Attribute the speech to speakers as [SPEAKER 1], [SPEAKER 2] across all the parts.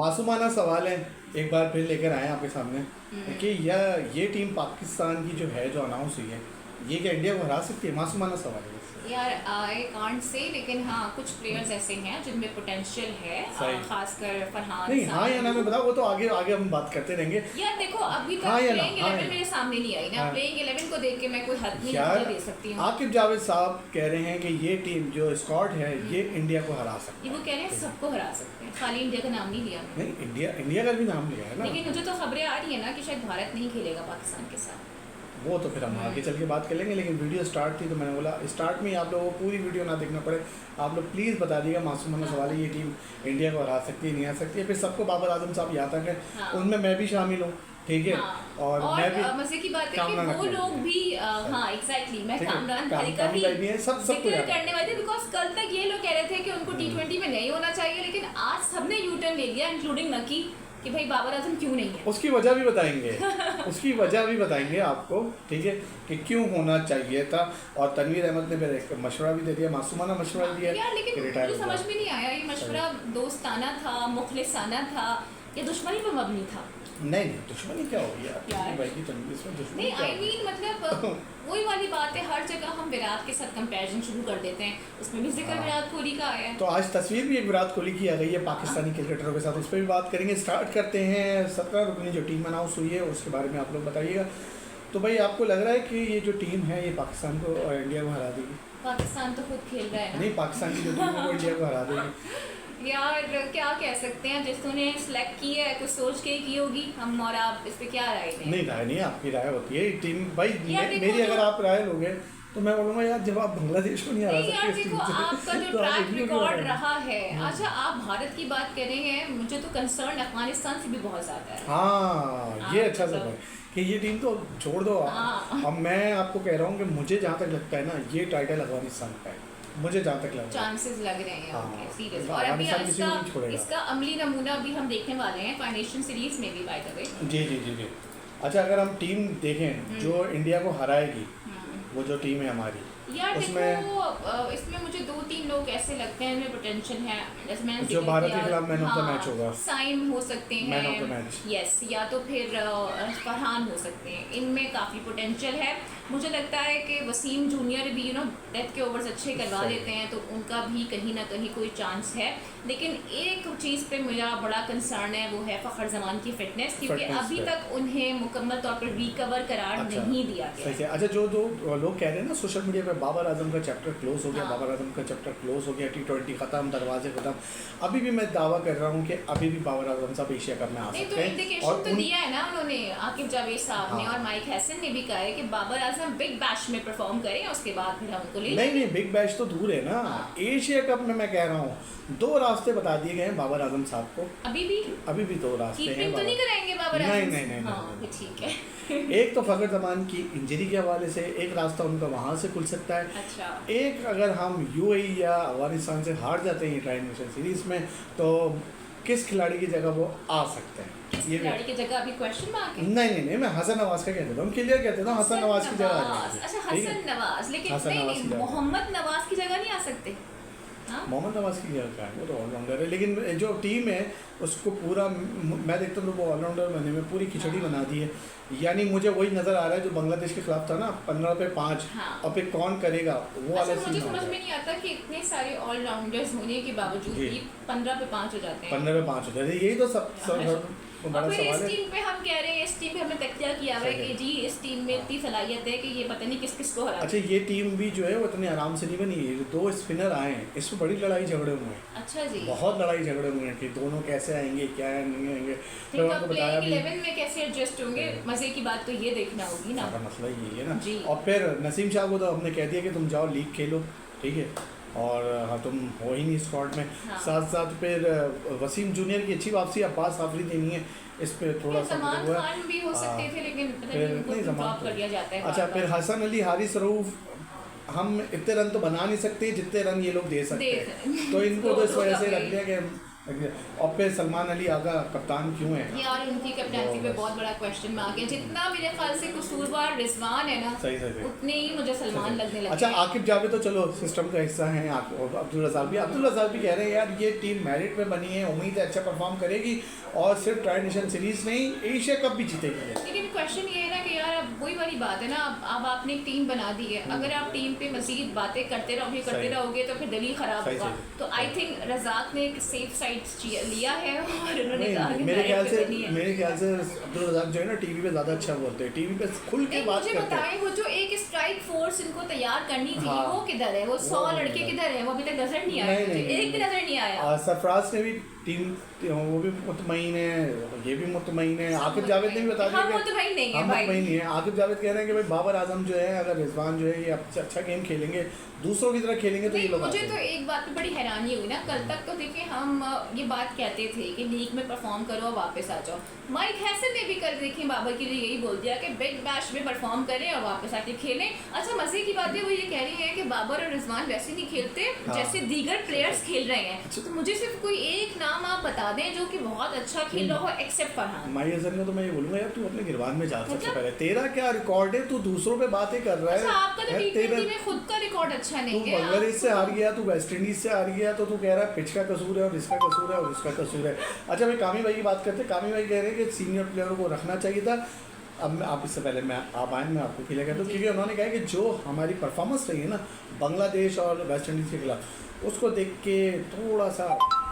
[SPEAKER 1] मासूमाना सवाल है, एक बार फिर लेकर आए आपके सामने कि ये टीम पाकिस्तान की जो है, जो अनाउंस हुई है, ये क्या इंडिया को हरा सकती है? मासूमाना सवाल है
[SPEAKER 2] यार आई कांट से, लेकिन हाँ कुछ प्लेयर्स ऐसे हैं जिनमें पोटेंशियल है, खासकर फरहान।
[SPEAKER 1] नहीं, हाँ या ना में बताओ, वो तो आगे आगे हम बात करते रहेंगे।
[SPEAKER 2] यार देखो अभी तक
[SPEAKER 1] हाँ
[SPEAKER 2] प्लेइंग 11 मेरे सामने नहीं आई ना। प्लेइंग 11 को देख के मैं कोई हद नहीं दे सकती हूँ।
[SPEAKER 1] आकिब जावेद साहब कह रहे हैं कि ये टीम जो स्क्वाड है ये इंडिया को हरा सकती है।
[SPEAKER 2] वो कह रहे हैं सबको हरा सकते हैं, खाली इंडिया का नाम नहीं लिया।
[SPEAKER 1] नहीं, इंडिया का भी नाम लिया है ना।
[SPEAKER 2] लेकिन मुझे तो खबरें आ रही है ना कि शायद भारत नहीं खेलेगा पाकिस्तान के साथ।
[SPEAKER 1] वो तो फिर हम आगे चल के बात कर लेंगे, लेकिन वीडियो स्टार्ट थी तो मैंने बोला स्टार्ट में ही आप लोगों को पूरी वीडियो ना देखना पड़े। आप लोग प्लीज़ बता दिएगा मासूमाना सवाल है, ये टीम इंडिया को हरा सकती है, नहीं आ सकती है। फिर सबको बाबर आजम साहब याद तक है, उनमें मैं भी शामिल हूँ, ठीक है। और मैं भी
[SPEAKER 2] मजे की बात है कि वो लोग भी हाँ एग्जैक्टली मैं कामरान भाई का भी
[SPEAKER 1] सब
[SPEAKER 2] जिक्र करने वाले, बिकॉज कल तक ये लोग कह रहे थे कि उनको T20 में नहीं होना चाहिए, लेकिन आज सबने यू टर्न ले लिया, इंक्लूडिंग नकी, कि भाई बाबर आजम क्यों नहीं है।
[SPEAKER 1] उसकी वजह भी बताएंगे उसकी वजह भी बताएंगे आपको, ठीक है, कि क्यों होना चाहिए था। और तनवीर अहमद ने फिर एक मशवरा भी दे दिया, मासूमाना मशवरा दिया
[SPEAKER 2] यार, लेकिन मुझे समझ में नहीं आया ये मशवरा दोस्ताना था, मुखलिसाना था या दुश्मनी पर मबनी था।
[SPEAKER 1] नहीं, दुश्मनी क्या होगी यार भाई की तनवीर इसमें दुश्मनी
[SPEAKER 2] नहीं, आई मीन मतलब वही वाली बात है, हर जगह हम विराट के साथ कंपैरिजन शुरू कर देते हैं, उसमें भी जिक्र विराट कोहली का आया है।
[SPEAKER 1] तो आज तस्वीर भी एक विराट कोहली की आ गई है पाकिस्तानी क्रिकेटरों के साथ, उस पर भी बात करेंगे। स्टार्ट करते हैं 17 रुकनी जो टीम अनाउंस हुई है उसके बारे में आप लोग बताइएगा। तो भाई आपको लग रहा है कि ये जो टीम है ये पाकिस्तान को और इंडिया को हरा देगी?
[SPEAKER 2] पाकिस्तान तो खुद खेल रहा है ना।
[SPEAKER 1] नहीं, पाकिस्तान की जो टीम है वो इंडिया को हरा देगी।
[SPEAKER 2] यार क्या कह सकते हैं, जिसने सिलेक्ट की है कुछ सोच के की होगी, हम और आप इस पे क्या राय दें?
[SPEAKER 1] नहीं, राय नहीं, आपकी राय होती है टीम भाई। मेरी अगर आप राय लोगे तो मैं बोलूँगा यार जब आप बांग्लादेश को नहीं हरा सकते
[SPEAKER 2] यार देखो आपका जो ट्रैक रिकॉर्ड रहा है। अच्छा, आप भारत की बात करेंगे, मुझे तो कंसर्न अफगानिस्तान से भी बहुत ज़्यादा है।
[SPEAKER 1] हाँ, ये अच्छा सा कि ये टीम तो छोड़ दो। अब मैं आपको कह रहा हूँ कि मुझे जहाँ तक लगता है ना, ये टाइटल अफगानिस्तान का है, मुझे जहाँ तक लग रहा है,
[SPEAKER 2] चांसेस लग रहे हैं ओके सीरियस। और अभी इसका अमली नमूना भी हम देखने वाले हैं फाइनेशन सीरीज में भी, बाय द वे।
[SPEAKER 1] जी। अच्छा, अगर हम टीम देखें जो इंडिया को हराएगी, वो जो टीम है हमारी,
[SPEAKER 2] यार देखो इसमें मुझे 2-3 लोग ऐसे लगते हैं जिनमें पोटेंशियल है, जैसे मैंने
[SPEAKER 1] जो भारत के खिलाफ मैन ऑफ द मैच होगा,
[SPEAKER 2] साइम हो सकते हैं
[SPEAKER 1] man of the match,
[SPEAKER 2] yes, या तो फिर फरहान हो सकते हैं, इनमें काफ़ी पोटेंशियल है। मुझे लगता है कि वसीम जूनियर भी डेथ के ओवर्स अच्छे करवा लेते हैं, तो उनका भी कहीं ना कहीं कोई चांस है। लेकिन एक चीज़ पे मेरा बड़ा कंसर्न है, वो है फ़खर जमान की फिटनेस, क्योंकि अभी तक उन्हें मुकम्मल तौर पर रिकवर करार नहीं दिया गया।
[SPEAKER 1] अच्छा, जो लोग कह रहे हैं ना सोशल मीडिया पे, बाबर आजम का चैप्टर क्लोज हो गया, बाबर आजम का चैप्टर क्लोज हो गया, T20 खत्म, दरवाजे खत्म। अभी भी मैं दावा कर रहा हूँ कि अभी भी बाबर आजम साहब एशिया कप में आ सकते हैं।
[SPEAKER 2] इंडिकेशन तो दिया है ना उन्होंने, आकिब जावेद साहब ने और माइक हैसन ने भी कहा है कि बाबर आजम बिग बैश में परफॉर्म करें, उसके बाद फिर हम उनको ले।
[SPEAKER 1] नहीं, बिग बैश तो दूर है ना, एशिया कप में मैं कह रहा हूँ 2 रास्ते बता दिए गए हैं बाबर आजम साहब को। अभी भी 2 रास्ते हैं।
[SPEAKER 2] तो नहीं कराएंगे बाबर आजम?
[SPEAKER 1] नहीं,
[SPEAKER 2] ठीक है।
[SPEAKER 1] एक तो फखर जमान की इंजरी के हवाले से एक रास्ता उनका वहाँ से खुल सकता है।
[SPEAKER 2] अच्छा। एक
[SPEAKER 1] अगर हम UAE या अफगानिस्तान से हार जाते हैं ट्राई सीरीज में, तो किस खिलाड़ी की जगह वो आ सकते हैं?
[SPEAKER 2] ये खिलाड़ी की जगह अभी क्वेश्चन मार्क है।
[SPEAKER 1] नहीं, मैं हसन नवाज का कह देता हूँ, क्लियर कहते था हसन नवाज की जगह।
[SPEAKER 2] अच्छा, हसन नवाज, लेकिन मोहम्मद नवाज की जगह नहीं आ सकते?
[SPEAKER 1] मोहम्मद नवाज की जगह का है, वो तो ऑलराउंडर है, लेकिन जो टीम है उसको पूरा मैं देखता हूँ वो ऑलराउंडर बनने में पूरी खिचड़ी बना दी है। यानी मुझे वही नज़र आ रहा है जो बांग्लादेश के खिलाफ था ना, 15 पे 5, और फिर कौन करेगा वो वाला सीन।
[SPEAKER 2] मुझे समझ में नहीं आता कि इतने सारे ऑलराउंडर्स होने के बावजूद भी 15 पे 5 हो जाते हैं।
[SPEAKER 1] 15 पे 5 हो जाते हैं, यही तो सब बड़ा सवाल है।
[SPEAKER 2] इस टीम पे हम कह रहे हैं, इस टीम पे हमने तकिया किया हुआ है कि जी इस टीम में इतनी सलाहियत है कि ये पता नहीं किस को हरा।
[SPEAKER 1] अच्छा, ये टीम भी जो है वो इतने आराम से नहीं बनी है। 2 स्पिनर आए हैं, इसमें बड़ी लड़ाई झगड़े हुए हैं।
[SPEAKER 2] अच्छा जी,
[SPEAKER 1] बहुत लड़ाई झगड़े हुए हैं कि दोनों कैसे आएंगे, क्या नहीं आएंगे।
[SPEAKER 2] तो आपको बताया 11 में कैसे एडजस्ट होंगे, मजे की बात तो ये देखना होगी ना,
[SPEAKER 1] मसला यही है ना। और फिर नसीम शाह को तो हमने कह दिया कि तुम जाओ लीग खेलो, ठीक है, और तुम हो ही नहीं स्क्वाड में। साथ फिर वसीम जूनियर की अच्छी वापसी, अब्बास आफरीदी नहीं है, इस पे थोड़ा सा
[SPEAKER 2] हुआ भी हो सकते थे, लेकिन ड्रॉप कर दिया जाता है।
[SPEAKER 1] अच्छा, फिर हसन अली, हारिस रऊफ, हम इतने रन तो बना नहीं सकते जितने रन ये लोग दे सकते हैं, तो इनको तो इस वजह से रख दिया कि और फिर सलमान अली आगा कप्तान क्यों है?
[SPEAKER 2] यार उनकी कैप्टनसी पे बहुत बड़ा क्वेश्चन मार्क है। जितना मेरे ख्याल से कसूरवार रिजवान है ना,
[SPEAKER 1] सही
[SPEAKER 2] उतने ही मुझे सलमान लगने लगे।
[SPEAKER 1] अच्छा, आकिब जावेद तो चलो सिस्टम का हिस्सा है, अब्दुल रज़ाक भी कह रहे हैं यार ये टीम मेरिट में बनी है, उम्मीद है अच्छा परफॉर्म करेगी और सिर्फ ट्राई नेशन सीरीज नहीं एशिया कप भी जीतेगी।
[SPEAKER 2] लेकिन क्वेश्चन ये है ना कि यार अब वही वाली बात है ना, अब आपने एक टीम बना दी है, अगर आप टीम पे मजीद बातें करते रहोगे तो फिर दिल ही खराब होगा। तो आई थिंक रज़ाक ने एक सेफ साइड लिया है और उन्होंने कहा कि
[SPEAKER 1] मेरे ख्याल से अब्दुल रज़ाक जो है ना टीवी पे ज़्यादा अच्छा बोलते हैं, टीवी पे खुल के बात करते हैं।
[SPEAKER 2] मुझे बताएं वो जो एक स्ट्राइक फोर्स इनको तैयार करनी थी, वो किधर है? वो 100 लड़के किधर है? वो अभी तक नजर नहीं आया, एक भी नजर नहीं आया।
[SPEAKER 1] सरफराज ने भी टीम वो भी मुतमईन है, ये भी मुतमईन है, आकिब जावेद ने भी बता दिया
[SPEAKER 2] मुतमईन नहीं है भाई।
[SPEAKER 1] नहीं है। आकिब जावेद कह रहे हैं कि भाई बाबर आजम जो है, अगर रिजवान जो है ये अच्छा गेम खेलेंगे, दूसरों की तरह खेलेंगे तो ये लोग।
[SPEAKER 2] मुझे तो एक बात पे बड़ी हैरानी हुई ना, कल तक तो देखिए हम ये बात कहते थे कि लीग में परफॉर्म करो और वापस आ जाओ। माइक हैसन ने भी कर देखिए बाबर के लिए यही बोल दिया कि बिग बैश में परफॉर्म करें और वापस आके खेलें। अच्छा मजे की बात है वो ये कह रही है कि बाबर और रिजवान वैसे नहीं खेलते जैसे दीगर प्लेयर्स खेल रहे हैं। तो मुझे सिर्फ कोई एक नाम आप बता दें जो कि बहुत अच्छा खेल रहा हो एक्सेप्ट फरहान।
[SPEAKER 1] माई हसन को तो मैं ये बोलूंगा यार तू अपने गिरबान में जा सबसे पहले, तेरा क्या रिकॉर्ड है, तू दूसरों पे बातें कर रहा है।
[SPEAKER 2] आपका तो टी20 में खुद का रिकॉर्ड अच्छा नहीं है।
[SPEAKER 1] बांग्लादेश से हार गया, तू वेस्ट इंडीज से हार गया, तो तू कह रहा है पिच का कसूर है और इसका कसूर है और इसका कसूर है। अच्छा भाई कामी भाई की बात करते हैं। कामी भाई कह रहे हैं कि सीनियर प्लेयरों को रखना चाहिए था। अब आप इससे पहले आप आए, मैं आपको क्लियर करता हूँ क्योंकि उन्होंने कहा कि जो हमारी परफॉर्मेंस रही है ना बांग्लादेश और वेस्ट इंडीज़ के खिलाफ, उसको देख के थोड़ा सा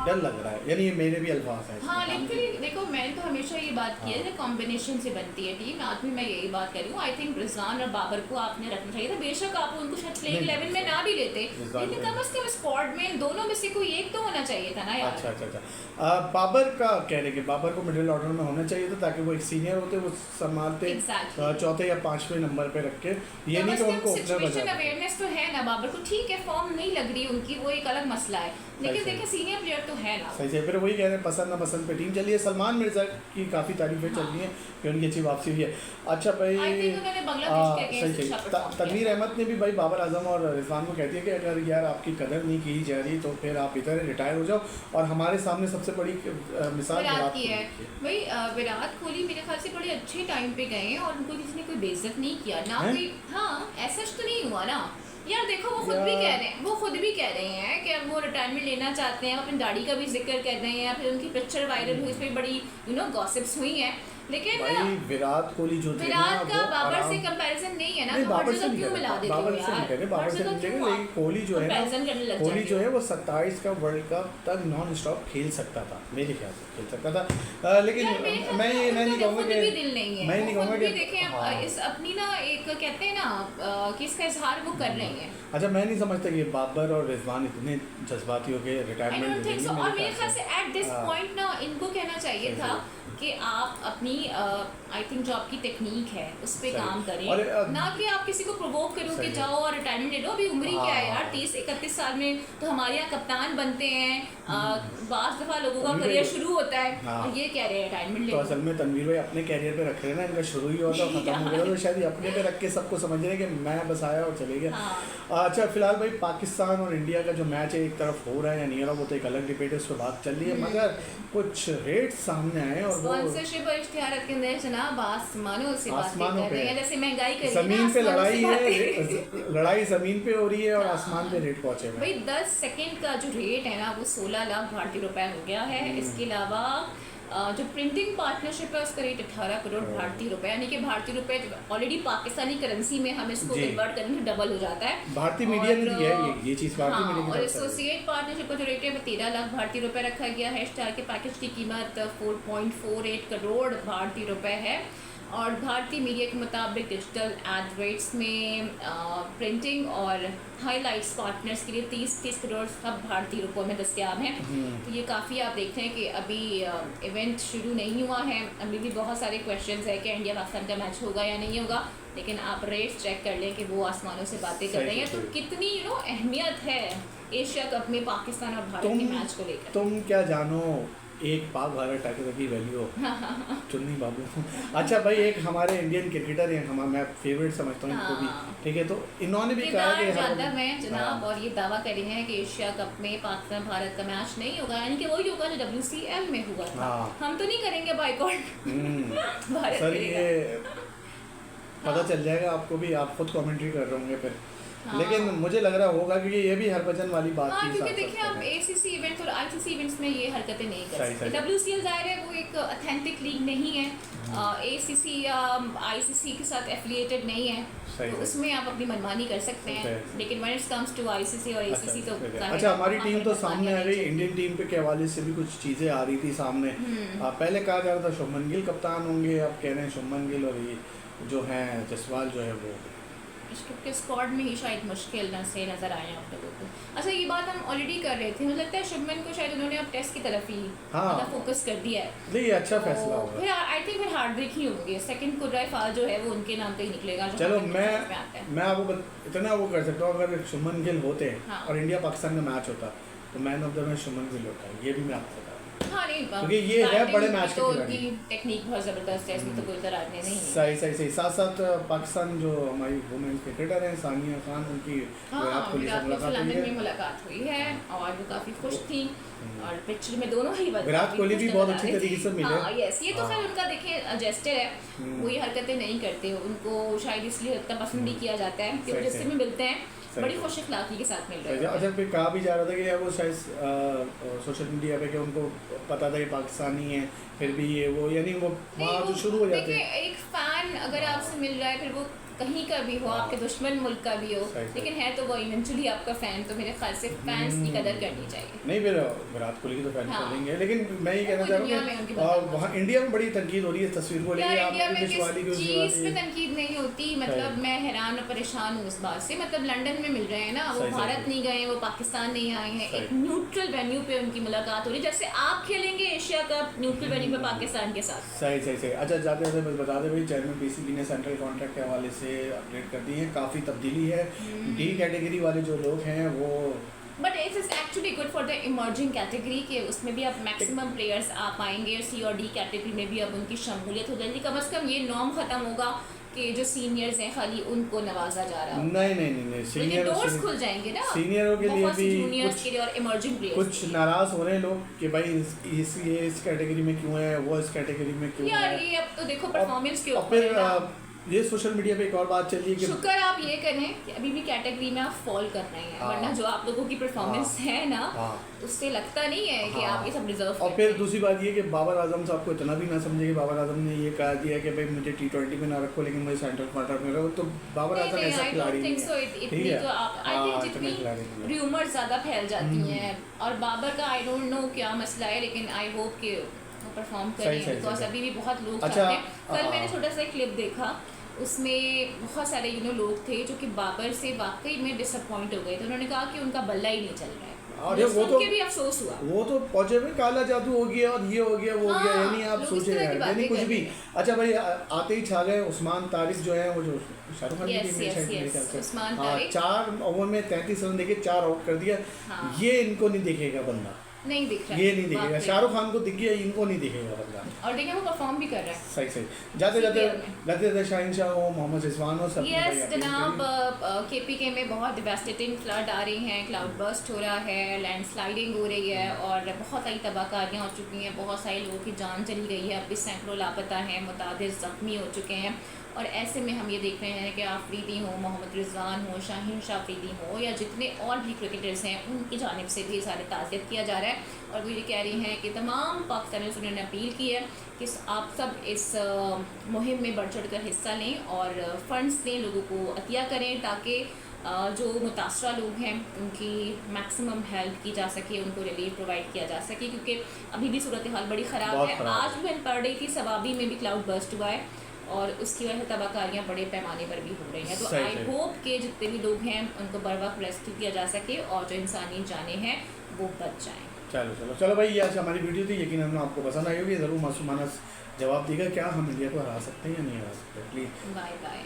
[SPEAKER 1] डर लग रहा है, यानी ये मेरे भी अल्फाज हैं।
[SPEAKER 2] हाँ लेकिन देखो मैंने तो हमेशा ये बात की है कि कॉम्बिनेशन से बनती है टीम। आज भी मैं यही बात कर रही हूँ। आई थिंक रिजवान और बाबर को आपने रखना चाहिए था। बेशक आप उनको शायद प्लेइंग 11 में ना भी लेते, लेकिन कम से कम स्क्वाड में दोनों में से कोई एक तो होना चाहिए था ना यार।
[SPEAKER 1] अच्छा। बाबर का कह रहे कि बाबर को मिडिल ऑर्डर में होना चाहिए था ताकि वो एक सीनियर होते, वो संभालते चौथे या पांचवें नंबर पे रख के। ये नहीं कि उनको
[SPEAKER 2] सिचुएशन अवेयरनेस तो है ना बाबर को, ठीक है फॉर्म नहीं लग रही उनकी, वो एक अलग मसला है, लेकिन देखिए सीनियर प्लेयर तो है ना।
[SPEAKER 1] सही से फिर वही कह रहे हैं पसंद ना पसंद पे टीम चलिए। सलमान मिर्जा की काफ़ी तारीफें चल रही हैं कि उनकी अच्छी वापसी हुई है। अच्छा भाई तनवीर अहमद ने भी भाई बाबर आजम और रिजवान को कहती है कि अगर यार आपकी कदर नहीं की जा रही तो फिर आप इधर रिटायर हो जाओ, और हमारे सामने सबसे बड़ी मिसाल
[SPEAKER 2] विराट की है। भाई विराट कोहली मेरे ख्याल से बड़े अच्छे टाइम पे गए हैं और उनको किसी ने कोई बेइज्जत नहीं किया ना, कोई हाँ ऐसा तो नहीं हुआ ना यार। देखो वो खुद भी कह रहे हैं कि अब वो रिटायरमेंट लेना चाहते हैं, अपनी दाढ़ी का भी जिक्र कर रहे हैं, फिर उनकी पिक्चर वायरल हुई, इस पर बड़ी गॉसिप्स हुई हैं। लेकिन
[SPEAKER 1] विराट कोहली जो थे
[SPEAKER 2] विराट का बाबर से कंपैरिजन नहीं है ना, तो बाबर से क्यों मिला देते हो यार?
[SPEAKER 1] बाबर से लेकिन कोहली जो है कोहली जो है वो 27 का वर्ल्ड कप तक नॉन स्टॉप खेल सकता था, मेरे ख्याल से खेल सकता था। लेकिन मैं नहीं कहूँगा कि
[SPEAKER 2] देखें इस अपनी ना एक कहते हैं ना कि इसका इजहार वो कर रहे हैं।
[SPEAKER 1] अच्छा मैं नहीं समझता कि बाबर और रिजवान इतने जज्बाती हो गए रिटायरमेंट लेंगे।
[SPEAKER 2] और मेरे ख्याल से एट दिस पॉइंट ना इनको कहना चाहिए था कि आप अपनी आई थिंक जो आपकी टेक्निक है उस पर काम करें, ना कि आप किसी को प्रोवोक करो कि जाओ और रिटायरमेंट ले लो। अभी उम्र ही क्या है यार, 30-31 साल में तो हमारे यहाँ कप्तान बनते हैं, बाज़ दफ़ा लोगों का करियर शुरू होता है और ये कह रहे हैं रिटायरमेंट ले लो।
[SPEAKER 1] तो असल में तनवीर भाई अपने कैरियर पे रख रहे हैं ना, इनका शुरू ही होता है खत्म हो गया, तो शायद अपने पे रख के सबको समझ रहे हैं कि मैं बस आया और चले गया। अच्छा फिलहाल भाई पाकिस्तान और इंडिया का जो मैच है एक तरफ हो रहा है या नहीं हो रहा वो तो एक अलग डिबेट है, उस पर बात चल रही है, मगर कुछ रेट सामने आए और
[SPEAKER 2] स्पॉन्सरशिप और इश्तिहारत के अंदर जनाब आसमानों से बातें कर रहे हैं, जैसे महंगाई कर
[SPEAKER 1] जमीन पे लड़ाई है, लड़ाई जमीन पे हो रही है और आसमान पे रेट पहुंचे
[SPEAKER 2] भाई। 10 सेकंड का जो रेट है ना वो 16 लाख भारतीय रुपए हो गया है। इसके अलावा जो प्रिंटिंग पार्टनरशिप है उसका रेट 18 करोड़ भारतीय रुपए, यानी कि भारतीय रुपए ऑलरेडी पाकिस्तानी करेंसी में हम इसको कन्वर्ट करेंगे तो डबल हो जाता है।
[SPEAKER 1] भारतीय मीडिया ने दिया है ये चीज़ भारतीय मीडिया की
[SPEAKER 2] और एसोसिएट पार्टनरशिप का जो रेट है वो 13 लाख भारतीय रुपए रखा गया है। स्टार के पैकेज की कीमत 4.48 करोड़ भारतीय रुपए है। और भारतीय मीडिया के मुताबिक डिजिटल एड रेट्स में प्रिंटिंग और हाईलाइट्स पार्टनर्स के लिए 30 करोड़ सब भारतीय रुपयों में दस्तियाब हैं। तो ये काफ़ी आप देखते हैं कि अभी इवेंट शुरू नहीं हुआ है, अभी भी बहुत सारे क्वेश्चंस है कि इंडिया पाकिस्तान का मैच होगा या नहीं होगा, लेकिन आप रेट्स चेक कर लें कि वो आसमानों से बातें कर रही हैं। तो कितनी अहमियत है एशिया कप में पाकिस्तान और भारत के मैच को लेकर।
[SPEAKER 1] तुम क्या जानो एक पाक भारत टाइगर की वैल्यू हो चुन्नी बाबू। अच्छा भाई, एक हमारे इंडियन क्रिकेटर हैं, हमारा मैं फेवरेट समझता हूँ इनको भी,
[SPEAKER 2] हाँ।
[SPEAKER 1] ठीक है, तो इन्होंने भी कहा कि
[SPEAKER 2] जादव हैं जनाब,
[SPEAKER 1] हाँ।
[SPEAKER 2] और ये दावा कर रहे हैं कि एशिया कप में पाकिस्तान भारत का मैच नहीं होगा, यानी कि वही होगा जो WCL में हुआ था।
[SPEAKER 1] हाँ।
[SPEAKER 2] हम तो नहीं करेंगे बाइकआउट भारत
[SPEAKER 1] सर
[SPEAKER 2] करेगा।
[SPEAKER 1] ये पता चल जाएगा आपको भी, आप खुद कमेंट्री कर रहे होंगे फिर।
[SPEAKER 2] हाँ।
[SPEAKER 1] लेकिन मुझे लग रहा होगा क्योंकि ये भी हरभजन वाली बात
[SPEAKER 2] हाँ,
[SPEAKER 1] थी।
[SPEAKER 2] क्योंकि
[SPEAKER 1] साथ
[SPEAKER 2] देखिए
[SPEAKER 1] साथ
[SPEAKER 2] आप
[SPEAKER 1] में।
[SPEAKER 2] ACC इवेंट्स और ICC इवेंट्स में ये हरकतें नहीं कर
[SPEAKER 1] सही,
[SPEAKER 2] सकते।
[SPEAKER 1] सही।
[SPEAKER 2] WCL जाहिर है वो एक ऑथेंटिक लीग नहीं है, ACC या ICC के साथ एफिलिएटेड नहीं है,
[SPEAKER 1] सही,
[SPEAKER 2] तो
[SPEAKER 1] सही।
[SPEAKER 2] उसमें आप अपनी मनमानी कर सकते हैं।
[SPEAKER 1] सही।
[SPEAKER 2] लेकिन when it comes to ICC और ACC तो जाहिर है
[SPEAKER 1] अच्छा, हमारी टीम तो
[SPEAKER 2] मनमानी
[SPEAKER 1] सामने आ
[SPEAKER 2] नहीं
[SPEAKER 1] गई।
[SPEAKER 2] चलेगी।
[SPEAKER 1] इंडियन टीम पे के हवाले से भी कुछ चीज़ें आ रही थी सामने। पहले कहा जा रहा था शुभमन गिल कप्तान होंगे, अब कह रहे हैं शुभमन गिल और ये जो हैं जसवाल जो है वो
[SPEAKER 2] के स्क्वाड में ही शायद मुश्किल न से नजर आए आप लोगों को। अच्छा, ये बात हम ऑलरेडी कर रहे थे, मुझे लगता है शुभमन को शायद उन्होंने अब टेस्ट की तरफ ही
[SPEAKER 1] हाँ।
[SPEAKER 2] फोकस कर दिया है।
[SPEAKER 1] नहीं, ये अच्छा फैसला
[SPEAKER 2] तो
[SPEAKER 1] होगा।
[SPEAKER 2] फिर आई थिंक फिर हार्दिक ही होंगे, सेकंड कुर्राई जो है वो उनके नाम पे ही निकलेगा। जो
[SPEAKER 1] चलो
[SPEAKER 2] हमें
[SPEAKER 1] मैं
[SPEAKER 2] समझ में आता है।
[SPEAKER 1] मैं आपको इतना वो कर सकता हूँ, अगर शुभमन गिल होते हैं
[SPEAKER 2] हाँ।
[SPEAKER 1] और इंडिया पाकिस्तान का मैच होता तो man of the match Shubman Gill होता है, ये भी मैं आपको बता रहा हूँ।
[SPEAKER 2] हाँ, नहीं,
[SPEAKER 1] क्योंकि ये है
[SPEAKER 2] batting
[SPEAKER 1] बड़े मैच के
[SPEAKER 2] तो
[SPEAKER 1] खिलाड़ी।
[SPEAKER 2] उनकी टेक्निक बहुत ज़बरदस्त है, इसमें तो कोई तराजनी नहीं है।
[SPEAKER 1] सही सही सही। साथ साथ पाकिस्तान जो हमारी वुमेन क्रिकेटर हैं सानिया खान, उनकी
[SPEAKER 2] हाँ,
[SPEAKER 1] विराट कोहली से
[SPEAKER 2] विराट कोहली से
[SPEAKER 1] मुलाकात हुई
[SPEAKER 2] लंदन में
[SPEAKER 1] है।
[SPEAKER 2] मुलाकात हुई है और वो काफ़ी खुश थी, और पिक्चर में दोनों ही बंदे
[SPEAKER 1] विराट
[SPEAKER 2] काफी
[SPEAKER 1] कोहली
[SPEAKER 2] खुश
[SPEAKER 1] भी
[SPEAKER 2] नजर
[SPEAKER 1] बहुत
[SPEAKER 2] आ
[SPEAKER 1] अच्छी
[SPEAKER 2] रहे थे।
[SPEAKER 1] तरीके से मिले।
[SPEAKER 2] हाँ, यस, ये तो
[SPEAKER 1] हाँ।
[SPEAKER 2] खैर उनका देखिए जेस्टर है, वो ये हरकतें नहीं करते, उनको शायद इसलिए इतना पसंद भी किया जाता है कि वो
[SPEAKER 1] सही,
[SPEAKER 2] जिससे
[SPEAKER 1] सही।
[SPEAKER 2] भी मिलते हैं
[SPEAKER 1] सही,
[SPEAKER 2] बड़ी
[SPEAKER 1] सही।
[SPEAKER 2] खुश अखलाकी के साथ मिल रहे हैं।
[SPEAKER 1] अच्छा, फिर कहा भी जा रहा था कि यार वो शायद सोशल मीडिया पे कि उनको पता था कि पाकिस्तानी है, फिर भी ये वो यानी वो वहाँ जो शुरू हो जाते
[SPEAKER 2] देखिए,
[SPEAKER 1] हैं।
[SPEAKER 2] एक फैन अगर आपसे मिल रहा है, फिर वो कहीं का भी हो,
[SPEAKER 1] हाँ।
[SPEAKER 2] आपके दुश्मन मुल्क का भी हो,
[SPEAKER 1] सही, सही।
[SPEAKER 2] लेकिन है तो वो इवेंचुअली आपका फैन, तो मेरे ख्याल से फैंस की कदर करनी चाहिए।
[SPEAKER 1] नहीं, फिर विराट कोहली की तो फैन
[SPEAKER 2] हाँ।
[SPEAKER 1] करेंगे, लेकिन मैं ये कहना
[SPEAKER 2] पूरी
[SPEAKER 1] चाह
[SPEAKER 2] दुनिया
[SPEAKER 1] रहा
[SPEAKER 2] में
[SPEAKER 1] हूँ
[SPEAKER 2] उनकी
[SPEAKER 1] कि
[SPEAKER 2] बदनाम
[SPEAKER 1] वहाँ इंडिया में बड़ी तनकीद हो रही है इस तस्वीर को
[SPEAKER 2] यार,
[SPEAKER 1] लेके।
[SPEAKER 2] इंडिया
[SPEAKER 1] आप
[SPEAKER 2] में
[SPEAKER 1] किस
[SPEAKER 2] किस
[SPEAKER 1] वाली की उस
[SPEAKER 2] चीज़ पे
[SPEAKER 1] वाली।
[SPEAKER 2] तनकीद नहीं होती, मतलब
[SPEAKER 1] सही।
[SPEAKER 2] मैं हैरान और परेशान हूँ इस बात से। मतलब लंदन में मिल रहे हैं ना, वो
[SPEAKER 1] सही, सही,
[SPEAKER 2] भारत
[SPEAKER 1] सही।
[SPEAKER 2] नहीं गए, वो पाकिस्तान नहीं आए हैं,
[SPEAKER 1] सही।
[SPEAKER 2] एक न्यूट्रल वेन्यू पे उनकी मुलाकात हो रही है, जैसे आप खेलेंगे एशिया कप न्यूट्रल वेन्यू पे पाकिस्तान के साथ।
[SPEAKER 1] सही सही सही। अच्छा, जाते जाते बस बता दें भाई, चेयरमैन PCB ने सेंट्रल कॉन्ट्रैक्ट के हवाले से अपडेट कर दी है, काफ़ी तब्दीली है। D कैटेगरी वाले जो लोग हैं वो
[SPEAKER 2] but it is actually good for the emerging category के, उसमें भी अब मैक्सिमम प्लेयर्स आ पाएंगे, और C और D कैटेगरी में भी अब उनकी शमूलियत हो जाएगी। कम से कम ये नॉर्म ख़त्म होगा कि जो सीनियर्स हैं खाली उनको नवाजा जा रहा है,
[SPEAKER 1] नहीं
[SPEAKER 2] लेकिन डोर्स खुल जाएंगे ना
[SPEAKER 1] सीनियरों के लिए
[SPEAKER 2] बहुत सी
[SPEAKER 1] भी
[SPEAKER 2] जूनियर्स के लिए और इमर्जिंग प्लेयर्स
[SPEAKER 1] कुछ नाराज़ हो रहे हैं लोग कि भाई ये इस कैटेगरी में क्यों है, वो इस कैटेगरी में क्यों
[SPEAKER 2] यार।
[SPEAKER 1] है।
[SPEAKER 2] ये अब तो देखो परफॉर्मेंस के
[SPEAKER 1] और
[SPEAKER 2] ऊपर है
[SPEAKER 1] फिर
[SPEAKER 2] ना।
[SPEAKER 1] ये सोशल मीडिया पे एक और बात चल रही है कि
[SPEAKER 2] शुक्र आप ये करें कि अभी भी कैटेगरी में आप फॉल कर रहे हैं,
[SPEAKER 1] हाँ।
[SPEAKER 2] वरना जो आप लोगों की परफॉर्मेंस
[SPEAKER 1] हाँ।
[SPEAKER 2] है ना,
[SPEAKER 1] हाँ।
[SPEAKER 2] उससे लगता नहीं है कि
[SPEAKER 1] हाँ।
[SPEAKER 2] आप ये सब डिजर्व
[SPEAKER 1] और फिर दूसरी बात ये कि बाबर आजम साहब को इतना भी ना समझे कि बाबर आजम ने ये कहा दिया कि भाई मुझे T20 में ना रखो, लेकिन मुझे सेंट्रल क्वार्टर में रखो, तो बाबर आजम ऐसा खिलाड़ी नहीं है। ठीक है, हाँ, इतना खिलाड़ी नहीं है।
[SPEAKER 2] र्यूमर्स ज़्यादा फैल जाती हैं, और बाबर का आई डोंट नो क्या मसला है, लेकिन आई होप कि वो परफॉर्म
[SPEAKER 1] सही,
[SPEAKER 2] करें,
[SPEAKER 1] सही,
[SPEAKER 2] बिकॉज
[SPEAKER 1] सही।
[SPEAKER 2] अभी भी बहुत लोग
[SPEAKER 1] अच्छा,
[SPEAKER 2] चाहते हैं। कल
[SPEAKER 1] हाँ।
[SPEAKER 2] मैंने छोटा सा एक क्लिप देखा, उसमें बहुत सारे लोग थे जो कि बाबर से वाकई में डिसअपॉइंट हो गए थे। उन्होंने कहा कि उनका बल्ला ही नहीं चल रहा है,
[SPEAKER 1] अरे
[SPEAKER 2] वो
[SPEAKER 1] तो
[SPEAKER 2] के भी अफसोस हुआ।
[SPEAKER 1] वो तो पहुंचे में काला जादू हो गया और ये हो गया वो हो गया,
[SPEAKER 2] हाँ,
[SPEAKER 1] यानी आप
[SPEAKER 2] लोग इस
[SPEAKER 1] सोचे
[SPEAKER 2] तरह की
[SPEAKER 1] यार,
[SPEAKER 2] बातें
[SPEAKER 1] यानी कुछ
[SPEAKER 2] कर
[SPEAKER 1] भी।
[SPEAKER 2] रहे हैं।
[SPEAKER 1] अच्छा भाई, आते ही छा गए उस्मान तारिक जो है, वो जो शाहरुख खान की
[SPEAKER 2] Yes,
[SPEAKER 1] टीम में
[SPEAKER 2] yes,
[SPEAKER 1] शायद मेरे
[SPEAKER 2] yes,
[SPEAKER 1] ख्याल से।
[SPEAKER 2] उस्मान
[SPEAKER 1] हाँ,
[SPEAKER 2] तारिक।
[SPEAKER 1] 4 ओवर में 33 रन देके 4 आउट कर दिया।
[SPEAKER 2] हाँ।
[SPEAKER 1] ये इनको नहीं दिखेगा बंदा,
[SPEAKER 2] नहीं दिख रहा
[SPEAKER 1] ये नहीं दिखेगा।
[SPEAKER 2] वाकई।
[SPEAKER 1] शाहरुख खान को दिख गया, इनको नहीं दिखेगा बंदा।
[SPEAKER 2] और देखिए वो परफॉर्म भी कर रहा है।
[SPEAKER 1] सही सही। जाते जाते
[SPEAKER 2] CPL में।
[SPEAKER 1] जाते जाते शाहीन शाह हो, मोहम्मद रिजवान हो, सब
[SPEAKER 2] यस जनाब, KPK में बहुत डिवास्टेटिंग फ्लड आ रही हैं, क्लाउड बर्स्ट हो रहा है, लैंडस्लाइडिंग हो रही है, और बहुत सारी तबाहकारियाँ हो चुकी हैं, बहुत सारे लोगों की जान चली गई है, अब भी सैकड़ों लापता हैं, मुतादिद ज़ख्मी हो चुके हैं। और ऐसे में हम ये देख रहे हैं कि आफरीदी हो, मोहम्मद रिजवान हो, शाहीन शाह अफरीदी हो, या जितने और भी क्रिकेटर्स हैं, उनकी जानिब से भी सारे ताज़ियत किया जा रहा है। और वो ये कह रही हैं कि तमाम पाकिस्तानियों से उन्होंने अपील की है कि आप सब इस मुहिम में बढ़ चढ़ कर हिस्सा लें और फ़ंड्स दें, लोगों को अतिया करें, ताकि जो मुतासरा लोग हैं उनकी मैक्सिमम हेल्प की जा सके, उनको रिलीफ प्रोवाइड किया जा सके, क्योंकि अभी भी सूरत हाल बड़ी ख़राब
[SPEAKER 1] बहुत
[SPEAKER 2] है।
[SPEAKER 1] ख़राब
[SPEAKER 2] आज भी मैंने पढ़ रही थी सवाबी में भी क्लाउड बर्स्ट हुआ है, और उसकी वजह से तबाहकारियाँ बड़े पैमाने पर भी हो रही हैं। तो
[SPEAKER 1] सही,
[SPEAKER 2] आई
[SPEAKER 1] सही।
[SPEAKER 2] होप कि जितने भी लोग हैं उनको बर वक्त रेस्क्यू किया जा सके, और जो इंसानी जाने हैं वो बच जाएँ।
[SPEAKER 1] चलो चलो चलो भाई, ये आज हमारी वीडियो थी, यकीन हम आपको पसंद आई होगी। ज़रूर मासूमाना जवाब देगा, क्या हम इंडिया को हरा सकते हैं या नहीं हरा सकते, प्लीज़।
[SPEAKER 2] Bye bye.